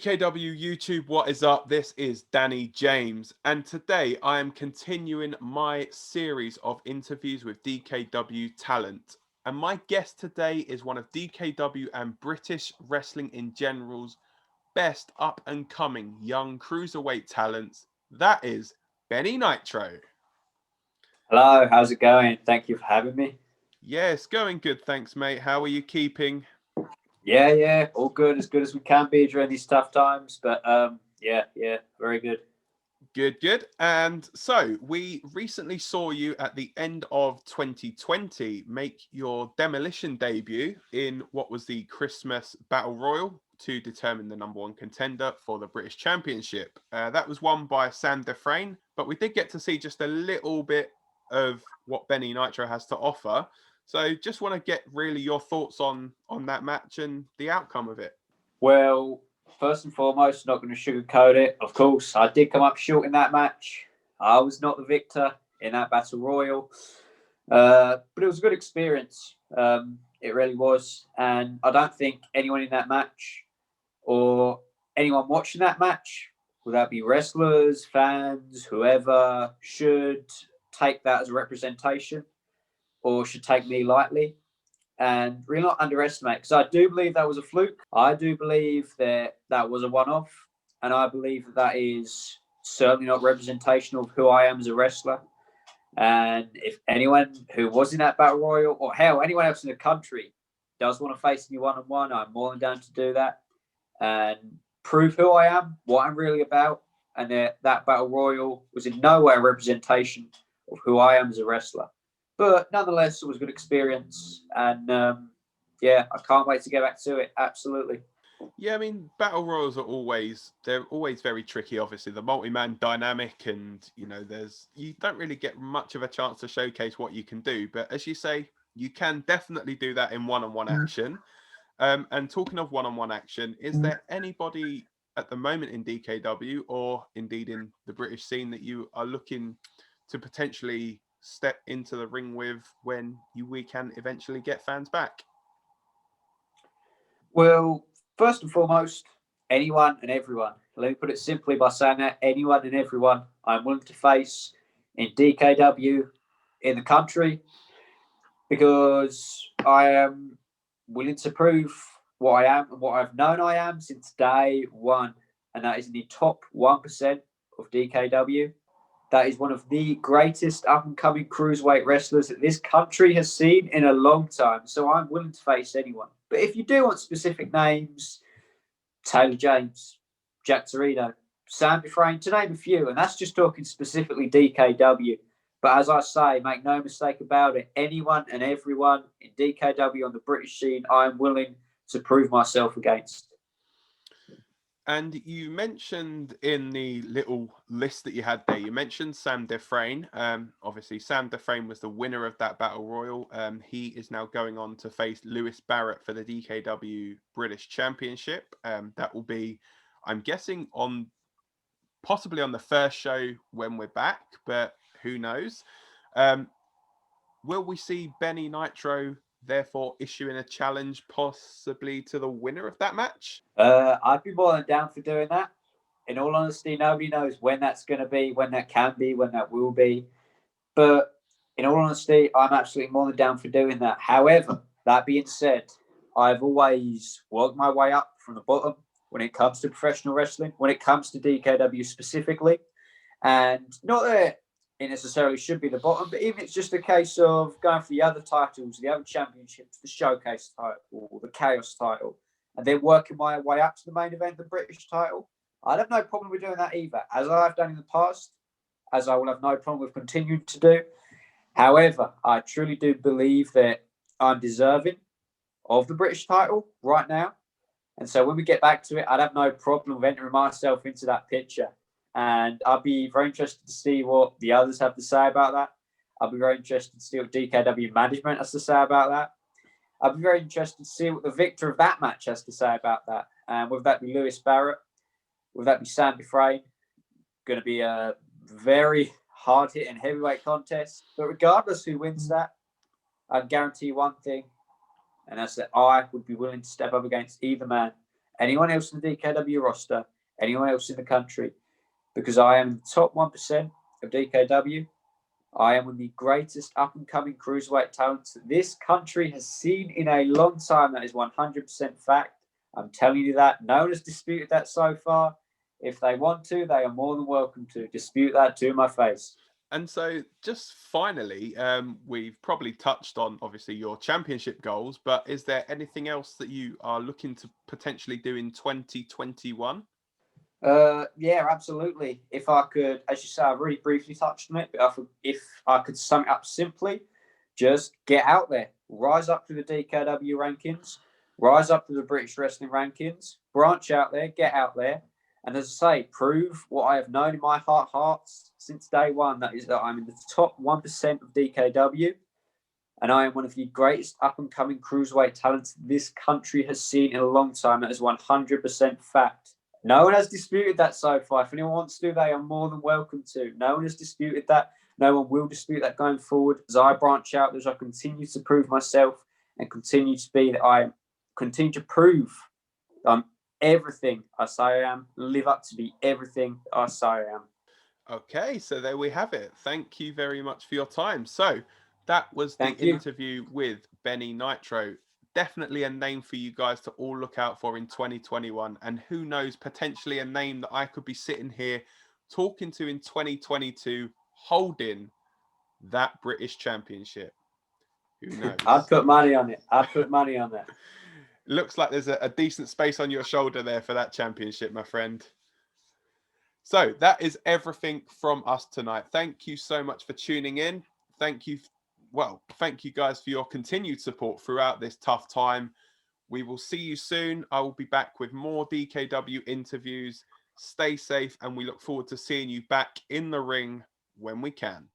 DKW YouTube, what is up? This is Danny James, and today I am continuing my series of interviews with DKW talent. And my guest today is one of DKW and British wrestling in general's best up and coming young cruiserweight talents. That is Benny Nitro. Hello, how's it going? Thank you for having me. Yes, going good, thanks, mate. How are you keeping? Yeah, all good as we can be during these tough times. But yeah, very good. Good. And so we recently saw you at the end of 2020 make your demolition debut in what was the Christmas Battle Royal to determine the number one contender for the British Championship. That was won by Sam Dufresne, but we did get to see just a little bit of what Benny Nitro has to offer. So just want to get really your thoughts on that match and the outcome of it. Well, first and foremost, not going to sugarcoat it. Of course, I did come up short in that match. I was not the victor in that battle royal, but it was a good experience. It really was, and I don't think anyone in that match or anyone watching that match, whether that be wrestlers, fans, whoever, should take that as a representation or should take me lightly and really not underestimate, because I do believe that was a fluke. I do believe that that was a one-off, and I believe that that is certainly not representational of who I am as a wrestler. And if anyone who was in that battle royal, or hell, anyone else in the country does want to face me one-on-one, I'm more than down to do that and prove who I am, what I'm really about. And that battle royal was in no way a representation of who I am as a wrestler. But nonetheless, it was a good experience. And yeah, I can't wait to get back to it. Absolutely. Yeah, I mean, battle royals are they're always very tricky. Obviously, the multi-man dynamic, and you don't really get much of a chance to showcase what you can do. But as you say, you can definitely do that in one-on-one action. And talking of one-on-one action, is there anybody at the moment in DKW or indeed in the British scene that you are looking to potentially step into the ring with when we can eventually get fans back? Well, first and foremost, anyone and everyone. Let me put it simply by saying that anyone and everyone I'm willing to face in DKW in the country, because I am willing to prove what I am and what I've known I am since day one, and that is in the top 1% of DKW. That is one of the greatest up-and-coming cruiserweight wrestlers that this country has seen in a long time. So I'm willing to face anyone. But if you do want specific names, Taylor James, Jack Torino, Sam Dufresne, to name a few, and that's just talking specifically DKW. But as I say, make no mistake about it, anyone and everyone in DKW on the British scene, I am willing to prove myself against. And you mentioned in the little list that you had there, you mentioned Sam Dufresne. Obviously, Sam Dufresne was the winner of that battle royal. He is now going on to face Lewis Barrett for the DKW British Championship. That will be, I'm guessing, possibly on the first show when we're back, but who knows? Will we see Benny Nitro therefore issuing a challenge possibly to the winner of that match? I'd be more than down for doing that. In all honesty, nobody knows when that's going to be, when that can be, when that will be. But in all honesty, I'm absolutely more than down for doing that. However, that being said, I've always worked my way up from the bottom when it comes to professional wrestling, when it comes to DKW specifically. And not that it necessarily should be the bottom, but even it's just a case of going for the other titles, the other championships, the showcase title, the chaos title, and then working my way up to the main event, the British title. I'd have no problem with doing that either, as I've done in the past, as I will have no problem with continuing to do. However, I truly do believe that I'm deserving of the British title right now. And so when we get back to it, I'd have no problem with entering myself into that picture. And I'd be very interested to see what the others have to say about that. I'll be very interested to see what DKW management has to say about that. I'd be very interested to see what the victor of that match has to say about that. And whether that be Lewis Barrett, whether that be Sam Dufresne, going to be a very hard-hitting heavyweight contest. But regardless who wins that, I guarantee one thing, and that's that I would be willing to step up against either man anyone else in the DKW roster, anyone else in the country, because I am the top 1% of DKW. I am one of the greatest up and coming cruiserweight talents that this country has seen in a long time. That is 100% fact. I'm telling you that. No one has disputed that so far. If they want to, they are more than welcome to dispute that to my face. And so, just finally, we've probably touched on obviously your championship goals, but is there anything else that you are looking to potentially do in 2021? Yeah, absolutely. If I could, as you say, I've really briefly touched on it, but if I could sum it up simply, just get out there, rise up to the DKW rankings, rise up to the British Wrestling rankings, branch out there, get out there, and as I say, prove what I have known in my heart hearts since day one. That is that I'm in the top 1% of DKW, and I am one of the greatest up and coming cruiserweight talents this country has seen in a long time. That is 100% fact. No one has disputed that so far. If anyone wants to, they are more than welcome to. No one has disputed that. No one will dispute that going forward. As I branch out, as I continue to prove myself and continue to be that I continue to prove I'm everything I say I am, live up to be everything I say I am. Okay, so there we have it. Thank you very much for your time. So that was the Thank you. interview with Benny Nitro. Definitely a name for you guys to all look out for in 2021. And who knows, potentially a name that I could be sitting here talking to in 2022, holding that British Championship. Who knows? I'd put money on it. I'd put money on that. Looks like there's a decent space on your shoulder there for that championship, my friend. So that is everything from us tonight. Thank you so much for tuning in. Thank you. Well, thank you guys for your continued support throughout this tough time. We will see you soon. I will be back with more DKW interviews. Stay safe, and we look forward to seeing you back in the ring when we can.